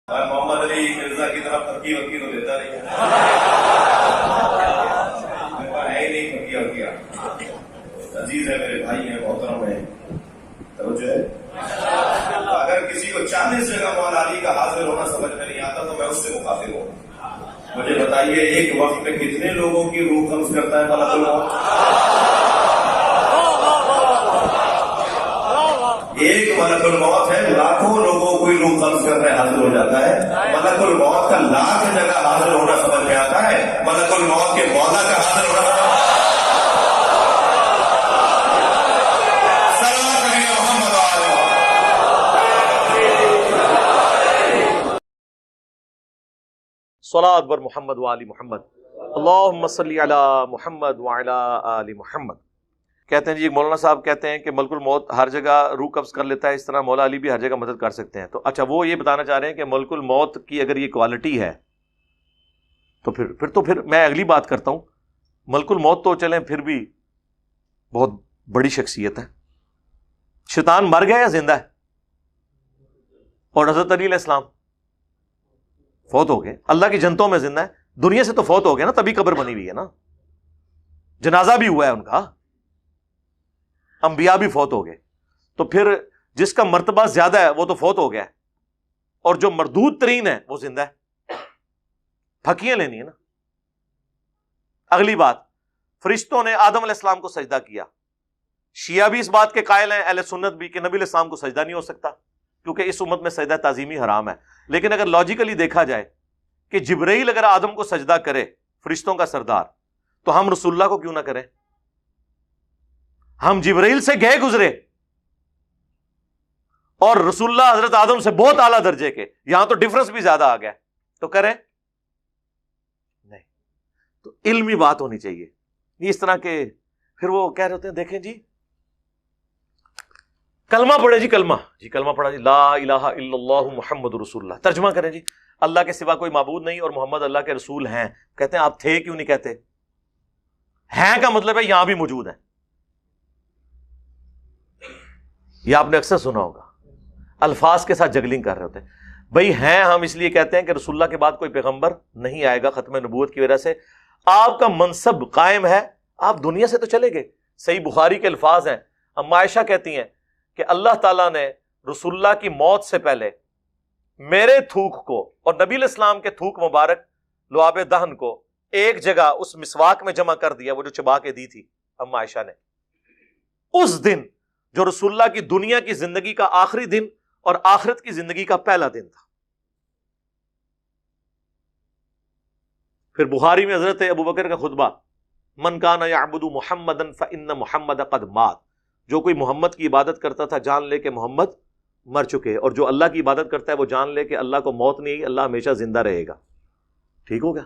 محمد علی مرزا کی طرف پکی وکی تو دیتا نہیں ہے ہی نہیں پکی وکیا. عزیز ہے، میرے بھائی ہیں، محترم ہیں، توجہ ہے. اگر کسی کو 40 جگہ مولا علی کا حاضر ہونا سمجھ میں نہیں آتا تو میں اس سے مخاطب ہوں. مجھے بتائیے ایک وقت میں کتنے لوگوں کی روح قبض کرتا ہے ملک الموت؟ ایک ملک الموت ہے، لاکھوں لوگوں کو روح قبض کرنے حاضر ہو جاتا ہے. ملک الموت کا لاکھ جگہ حاضر ہونا سمجھ میں آتا ہے، ملک الموت کے مولا کا حاضر ہونا صلاۃ بر محمد وآل محمد اللہم صلی علی محمد وعلی آل محمد. کہتے ہیں جی مولانا صاحب کہتے ہیں کہ ملک الموت ہر جگہ روح قبض کر لیتا ہے، اس طرح مولا علی بھی ہر جگہ مدد کر سکتے ہیں. تو اچھا وہ یہ بتانا چاہ رہے ہیں کہ ملک الموت کی اگر یہ کوالٹی ہے تو پھر میں اگلی بات کرتا ہوں. ملک الموت تو چلیں پھر بھی بہت بڑی شخصیت ہے. شیطان مر گیا یا زندہ ہے؟ اور حضرت علی علیہ السلام فوت ہو گئے، اللہ کی جنتوں میں زندہ ہے. دنیا سے تو فوت ہو گئے نا، تبھی قبر بنی ہوئی ہے نا، جنازہ بھی ہوا ہے ان کا، انبیاء بھی فوت ہو گئے. تو پھر جس کا مرتبہ زیادہ ہے وہ تو فوت ہو گیا ہے، اور جو مردود ترین ہے وہ زندہ ہے. پھکیاں لینی ہے نا. اگلی بات، فرشتوں نے آدم علیہ السلام کو سجدہ کیا. شیعہ بھی اس بات کے قائل ہیں، اہل سنت بھی، کہ نبی علیہ السلام کو سجدہ نہیں ہو سکتا کیونکہ اس امت میں سجدہ تعظیمی حرام ہے. لیکن اگر لاجیکلی دیکھا جائے کہ جبرائیل اگر آدم کو سجدہ کرے، فرشتوں کا سردار، تو ہم رسول اللہ کو کیوں نہ کریں؟ ہم جبرائیل سے گئے گزرے اور رسول اللہ حضرت آدم سے بہت اعلیٰ درجے کے، یہاں تو ڈفرنس بھی زیادہ آ گیا، تو کریں نہیں. تو علمی بات ہونی چاہیے. اس طرح کے پھر وہ کہہ رہے ہوتے ہیں دیکھیں جی کلمہ پڑھے جی، کلمہ پڑھا جی، لا الہ الا اللہ محمد رسول اللہ. ترجمہ کریں جی، اللہ کے سوا کوئی معبود نہیں اور محمد اللہ کے رسول ہیں. کہتے ہیں آپ تھے کیوں نہیں کہتے؟ ہیں کا مطلب ہے یہاں بھی موجود ہیں. یہ آپ نے اکثر سنا ہوگا، الفاظ کے ساتھ جگلنگ کر رہے ہوتے ہیں. بھئی ہیں ہم اس لیے کہتے ہیں کہ رسول اللہ کے بعد کوئی پیغمبر نہیں آئے گا ختم نبوت کی وجہ سے. آپ کا منصب قائم ہے، آپ دنیا سے تو چلے گئے. صحیح بخاری کے الفاظ ہیں، اما عائشہ کہتی ہیں کہ اللہ تعالیٰ نے رسول اللہ کی موت سے پہلے میرے تھوک کو اور نبی علیہ السلام کے تھوک مبارک لعاب دہن کو ایک جگہ اس مسواک میں جمع کر دیا، وہ جو چبا کے دی تھی اما عائشہ نے. اس دن جو رسول اللہ کی دنیا کی زندگی کا آخری دن اور آخرت کی زندگی کا پہلا دن تھا. پھر بخاری میں حضرت ابو بکر کا خطبہ، من کان یعبد محمدا فإن محمد قد مات. جو کوئی محمد کی عبادت کرتا تھا جان لے کہ محمد مر چکے، اور جو اللہ کی عبادت کرتا ہے وہ جان لے کہ اللہ کو موت نہیں ہے، اللہ ہمیشہ زندہ رہے گا. ٹھیک ہو گیا؟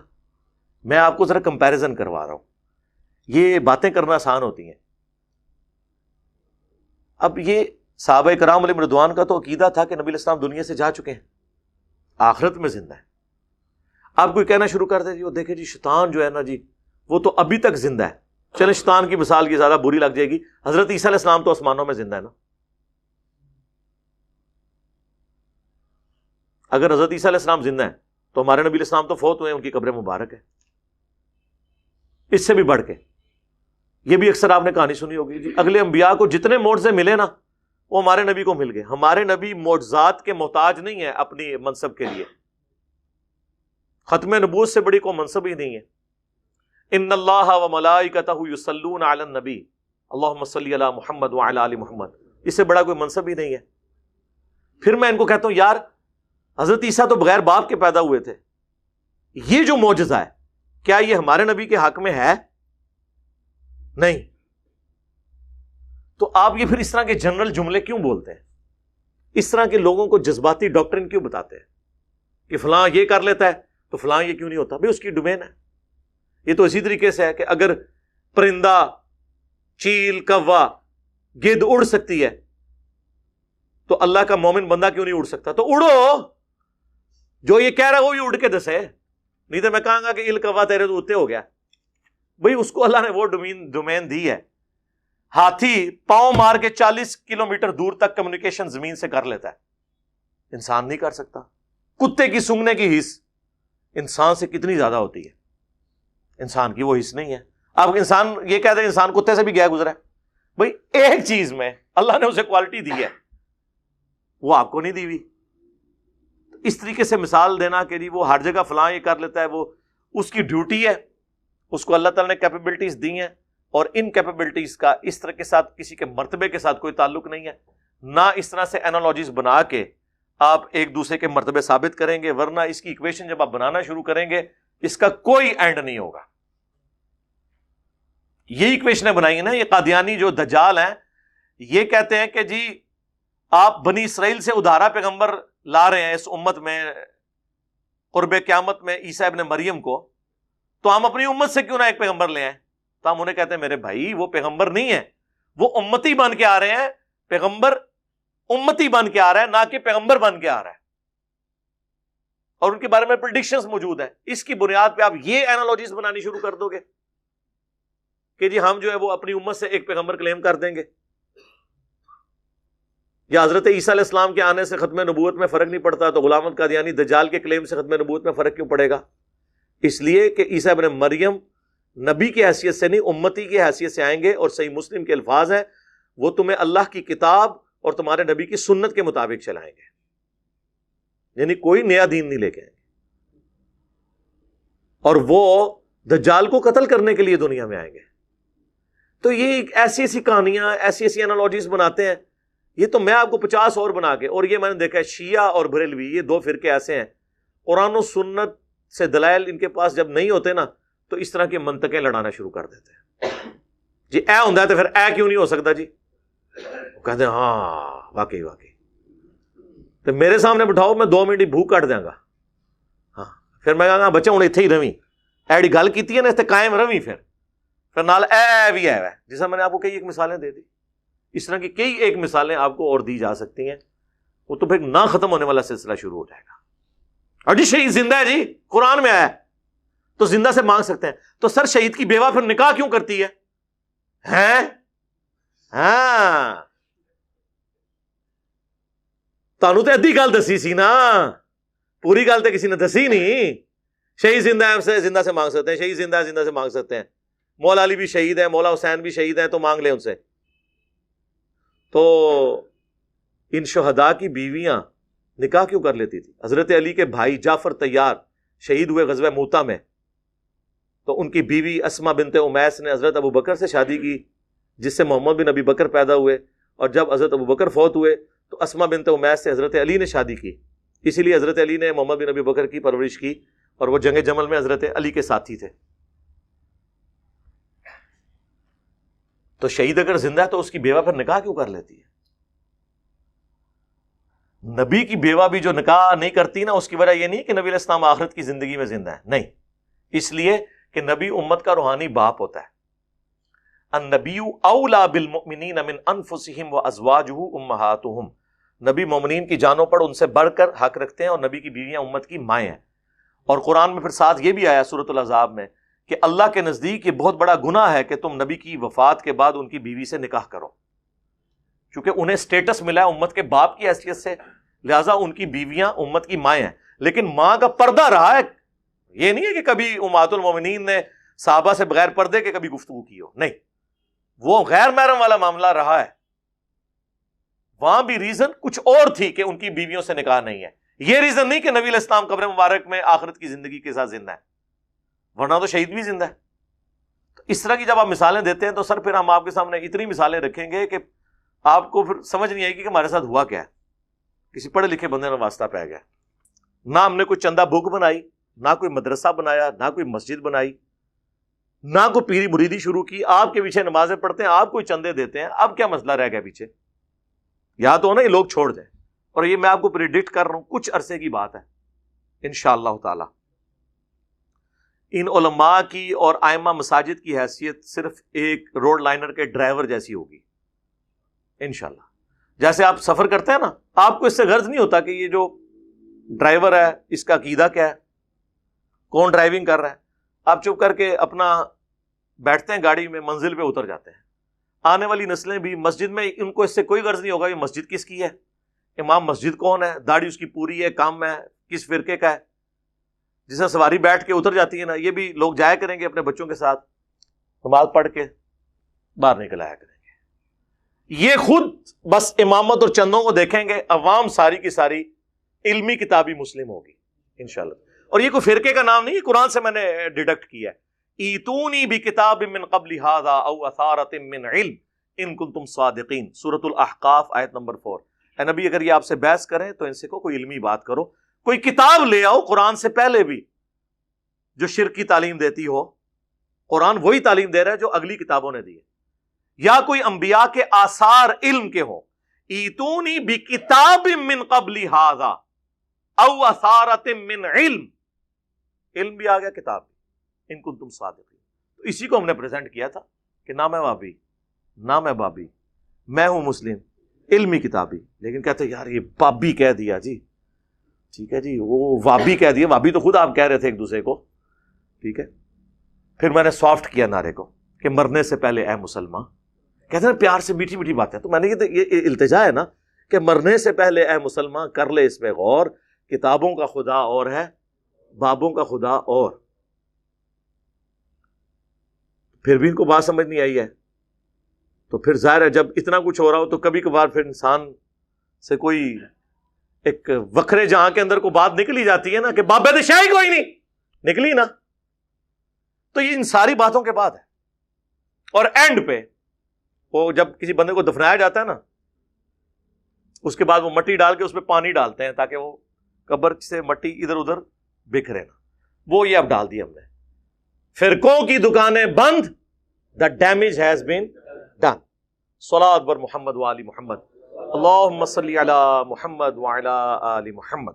میں آپ کو ذرا کمپیریزن کروا رہا ہوں. یہ باتیں کرنا آسان ہوتی ہیں. اب یہ صحابہ کرام علیہم رضوان کا تو عقیدہ تھا کہ نبی علیہ السلام دنیا سے جا چکے ہیں، آخرت میں زندہ ہے. آپ کوئی کہنا شروع کر دے جی وہ دیکھیں جی شیطان جو ہے نا جی وہ تو ابھی تک زندہ ہے. چلے شیطان کی مثال کی زیادہ بری لگ جائے گی، حضرت عیسیٰ علیہ السلام تو آسمانوں میں زندہ ہے نا. اگر حضرت عیسیٰ علیہ السلام زندہ ہیں تو ہمارے نبی علیہ السلام تو فوت ہوئے ہیں، ان کی قبر مبارک ہے. اس سے بھی بڑھ کے یہ بھی اکثر آپ نے کہانی سنی ہوگی جی اگلے انبیاء کو جتنے معجزے ملے نا وہ ہمارے نبی کو مل گئے. ہمارے نبی معجزات کے محتاج نہیں ہے اپنی منصب کے لیے. ختم نبوت سے بڑی کوئی منصب ہی نہیں ہے. ان اللہ و ملائکتہ یصلون علی النبی اللہم صلی علی محمد وعلی آل محمد. اس سے بڑا کوئی منصب ہی نہیں ہے. پھر میں ان کو کہتا ہوں یار حضرت عیسیٰ تو بغیر باپ کے پیدا ہوئے تھے، یہ جو معجزہ ہے کیا یہ ہمارے نبی کے حق میں ہے؟ نہیں. تو آپ یہ پھر اس طرح کے جنرل جملے کیوں بولتے ہیں؟ اس طرح کے لوگوں کو جذباتی ڈاکٹرن کیوں بتاتے ہیں کہ فلاں یہ کر لیتا ہے تو فلاں یہ کیوں نہیں ہوتا؟ بھئی اس کی ڈومین ہے. یہ تو اسی طریقے سے ہے کہ اگر پرندہ، چیل، کوا، گدھ اڑ سکتی ہے تو اللہ کا مومن بندہ کیوں نہیں اڑ سکتا؟ تو اڑو، جو یہ کہہ رہا ہے وہ بھی اڑ کے دسے، نہیں تو میں کہوں گا کہ کوا تیرے تو اڑتے ہو گیا. بھئی اس کو اللہ نے وہ ڈومین دی ہے. ہاتھی پاؤں مار کے 40 کلومیٹر دور تک کمیونیکیشن زمین سے کر لیتا ہے، انسان نہیں کر سکتا. کتے کی سونگنے کی حس انسان سے کتنی زیادہ ہوتی ہے، انسان کی وہ حس نہیں ہے. اب انسان یہ کہتے ہیں انسان کتے سے بھی گیا گزرا ہے. بھائی ایک چیز میں اللہ نے اسے کوالٹی دی ہے، وہ آپ کو نہیں دی ہوئی. اس طریقے سے مثال دینا کہ جی وہ ہر جگہ فلاں یہ کر لیتا ہے، وہ اس کی ڈیوٹی ہے، اس کو اللہ تعالیٰ نے کیپیبلٹیز دی ہیں، اور ان کیپیبلٹیز کا اس طرح کے ساتھ کسی کے مرتبے کے ساتھ کوئی تعلق نہیں ہے. نہ اس طرح سے اینالوجیز بنا کے آپ ایک دوسرے کے مرتبے ثابت کریں گے، ورنہ اس کی ایکویشن جب آپ بنانا شروع کریں گے اس کا کوئی اینڈ نہیں ہوگا. یہ ایکویشنیں بنائی ہیں نا یہ قادیانی جو دجال ہیں، یہ کہتے ہیں کہ جی آپ بنی اسرائیل سے ادھارا پیغمبر لا رہے ہیں اس امت میں قرب قیامت میں عیسیٰ ابن مریم کو، تو ہم اپنی امت سے کیوں نہ ایک پیغمبر لے آئیں؟ تو ہم انہیں کہتے ہیں میرے بھائی وہ پیغمبر نہیں ہے، وہ امتی بن کے آ رہے ہیں. پیغمبر امتی بن کے آ رہا ہے، نہ کہ پیغمبر بن کے آ رہا ہے، اور ان کے بارے میں پریڈکشنز موجود ہیں. اس کی بنیاد پہ آپ یہ اینالوجیز بنانی شروع کر دو گے کہ جی ہم جو ہے وہ اپنی امت سے ایک پیغمبر کلیم کر دیں گے، یا حضرت عیسیٰ علیہ السلام کے آنے سے ختم نبوت میں فرق نہیں پڑتا، تو غلام احمد قادیانی دجال کے کلیم سے ختم نبوت میں فرق کیوں پڑے گا؟ اس لیے کہ عیسیٰ ابن مریم نبی کی حیثیت سے نہیں امتی کی حیثیت سے آئیں گے، اور صحیح مسلم کے الفاظ ہیں وہ تمہیں اللہ کی کتاب اور تمہارے نبی کی سنت کے مطابق چلائیں گے، یعنی کوئی نیا دین نہیں لے کے آئیں گے. اور وہ دجال کو قتل کرنے کے لیے دنیا میں آئیں گے. تو یہ ایسی ایسی کہانیاں، ایسی ایسی انالوجیز بناتے ہیں. یہ تو میں آپ کو 50 اور بنا کے، اور یہ میں نے دیکھا ہے شیعہ اور بریلوی یہ دو فرقے ایسے ہیں، قرآن و سنت سے دلائل ان کے پاس جب نہیں ہوتے نا تو اس طرح کی منطقیں لڑانا شروع کر دیتے ہیں. جی اے ہوندا ہے تو پھر اے کیوں نہیں ہو سکتا؟ جی کہتے ہیں ہاں واقعی تو میرے سامنے بٹھاؤ میں 2 منٹ بھوک کٹ دیا گا. ہاں پھر میں کہاں گا بچہ ہوں اتنے ہی روی ایڑی گل کی ہے نا اس تے قائم روی، پھر نال اے بھی ہے جیسا میں نے آپ کو کئی ایک مثالیں دے دی. اس طرح کی کئی ایک مثالیں آپ کو اور دی جا سکتی ہیں. وہ تو پھر نہ ختم ہونے والا سلسلہ شروع ہو جائے گا. اور جی شہید زندہ ہے، جی قرآن میں آیا ہے تو زندہ سے مانگ سکتے ہیں. تو سر شہید کی بیوہ پھر نکاح کیوں کرتی ہے؟ ہاں تانوں تے ادھی گل دسی سی نا، پوری گل تے کسی نے دسی نہیں. شہید زندہ ہے زندہ سے مانگ سکتے ہیں، شہید زندہ ہے زندہ سے مانگ سکتے ہیں. مولا علی بھی شہید ہے، مولا حسین بھی شہید ہیں، تو مانگ لیں ان سے. تو ان شہداء کی بیویاں نکاح کیوں کر لیتی تھی؟ حضرت علی کے بھائی جعفر طیار شہید ہوئے غزوہ موتہ میں، تو ان کی بیوی اسما بنت امیس نے حضرت ابو بکر سے شادی کی، جس سے محمد بن ابی بکر پیدا ہوئے. اور جب حضرت ابو بکر فوت ہوئے تو اسما بنت امیس سے حضرت علی نے شادی کی. اسی لیے حضرت علی نے محمد بن ابی بکر کی پرورش کی، اور وہ جنگ جمل میں حضرت علی کے ساتھی تھے. تو شہید اگر زندہ ہے تو اس کی بیوہ پھر نکاح کیوں کر لیتی ہے؟ نبی کی بیوہ بھی جو نکاح نہیں کرتی نا، اس کی وجہ یہ نہیں کہ نبی علیہ السلام آخرت کی زندگی میں زندہ ہے، نہیں، اس لیے کہ نبی امت کا روحانی باپ ہوتا ہے. النبی اولا بالمؤمنین من انفسہم وازواجہ امہاتہم، نبی مومنین کی جانوں پر ان سے بڑھ کر حق رکھتے ہیں، اور نبی کی بیویاں امت کی مائیں ہیں. اور قرآن میں پھر ساتھ یہ بھی آیا سورۃ الاحزاب میں کہ اللہ کے نزدیک یہ بہت بڑا گناہ ہے کہ تم نبی کی وفات کے بعد ان کی بیوی سے نکاح کرو، کیونکہ انہیں سٹیٹس ملا ہے امت کے باپ کی حیثیت سے، لہٰذا ان کی بیویاں امت کی مائیں ہیں. لیکن ماں کا پردہ رہا ہے، یہ نہیں ہے کہ کبھی امہات المومنین نے صحابہ سے بغیر پردے کے کبھی گفتگو کی ہو، نہیں، وہ غیر محرم والا معاملہ رہا ہے. وہاں بھی ریزن کچھ اور تھی کہ ان کی بیویوں سے نکاح نہیں ہے. یہ ریزن نہیں کہ نبی علیہ السلام قبر مبارک میں آخرت کی زندگی کے ساتھ زندہ ہے، ورنہ تو شہید بھی زندہ ہے. تو اس طرح کی جب آپ مثالیں دیتے ہیں تو سر پھر ہم آپ کے سامنے اتنی مثالیں رکھیں گے کہ آپ کو پھر سمجھ نہیں آئے گی کہ ہمارے ساتھ ہوا کیا ہے. کسی پڑھے لکھے بندے نے واسطہ پہ گیا، نہ ہم نے کوئی چندہ بک بنائی، نہ کوئی مدرسہ بنایا، نہ کوئی مسجد بنائی، نہ کوئی پیری مریدی شروع کی. آپ کے پیچھے نمازیں پڑھتے ہیں، آپ کوئی چندے دیتے ہیں. اب کیا مسئلہ رہ گیا پیچھے؟ یا تو نا یہ لوگ چھوڑ دیں. اور یہ میں آپ کو پریڈکٹ کر رہا ہوں کچھ عرصے کی بات ہے انشاءاللہ تعالی. ان علماء کی اور ائمہ مساجد کی حیثیت صرف ایک روڈ لائنر کے ڈرائیور جیسی ہوگی انشاءاللہ. جیسے آپ سفر کرتے ہیں نا، آپ کو اس سے غرض نہیں ہوتا کہ یہ جو ڈرائیور ہے اس کا عقیدہ کیا ہے، کون ڈرائیونگ کر رہا ہے. آپ چپ کر کے اپنا بیٹھتے ہیں گاڑی میں، منزل پہ اتر جاتے ہیں. آنے والی نسلیں بھی مسجد میں ان کو اس سے کوئی غرض نہیں ہوگا یہ مسجد کس کی ہے، امام مسجد کون ہے، داڑھی اس کی پوری ہے، کام ہے، کس فرقے کا ہے؟ جسے سواری بیٹھ کے اتر جاتی ہے نا، یہ بھی لوگ جایا کریں گے اپنے بچوں کے ساتھ نماز پڑھ کے باہر نکل آیا کریں گے. یہ خود بس امامت اور چندوں کو دیکھیں گے، عوام ساری کی ساری علمی کتابی مسلم ہوگی انشاءاللہ. اور یہ کوئی فرقے کا نام نہیں، یہ قرآن سے میں نے ڈیڈکٹ کیا ہے. ایتونی بکتاب من قبل ھذا او اثارۃ من علم ان کنتم صادقین، سورۃ الاحقاف آیت نمبر 4. اے نبی اگر یہ آپ سے بحث کریں تو ان سے کوئی علمی بات کرو، کوئی کتاب لے آؤ قرآن سے پہلے بھی جو شرک کی تعلیم دیتی ہو. قرآن وہی تعلیم دے رہا ہے جو اگلی کتابوں نے دی ہے، یا کوئی انبیاء کے آثار علم کے ہوں. ایتونی بکتاب من قبل ھذا او اثارۃ من علم، علم بھی آ گیا کتاب بھی، ان کنتم صادقین. تو اسی کو ہم نے پریزنٹ کیا تھا کہ نہ میں وہابی نہ میں بابی، میں ہوں مسلم علمی کتابی. لیکن کہتے یار یہ بابی کہہ دیا جی، ٹھیک ہے جی، وہ وابی کہہ دیا. وابی تو خود آپ کہہ رہے تھے ایک دوسرے کو، ٹھیک ہے. پھر میں نے سافٹ کیا نعرے کو کہ مرنے سے پہلے اے مسلمان، کہتے ہیں پیار سے میٹھی میٹھی باتیں. تو میں نے یہ التجا ہے نا کہ مرنے سے پہلے اے مسلمان کر لے اس پہ غور، کتابوں کا خدا اور ہے، بابوں کا خدا اور. پھر بھی ان کو بات سمجھ نہیں آئی ہے. تو پھر ظاہر ہے جب اتنا کچھ ہو رہا ہو تو کبھی کبھار پھر انسان سے کوئی ایک وکھرے جہاں کے اندر کو بات نکلی جاتی ہے نا کہ بابے تو شاہی کوئی نہیں نکلی نا. تو یہ ان ساری باتوں کے بعد ہے. اور اینڈ پہ وہ جب کسی بندے کو دفنایا جاتا ہے نا، اس کے بعد وہ مٹی ڈال کے اس پہ پانی ڈالتے ہیں تاکہ وہ قبر سے مٹی ادھر ادھر بکھرے نا. وہ یہ اب ڈال دی ہم نے. فرقوں کی دکانیں بند، the damage has been done. صلاۃ بر محمد و آل محمد. اللہم صلی علی محمد و علی آل محمد.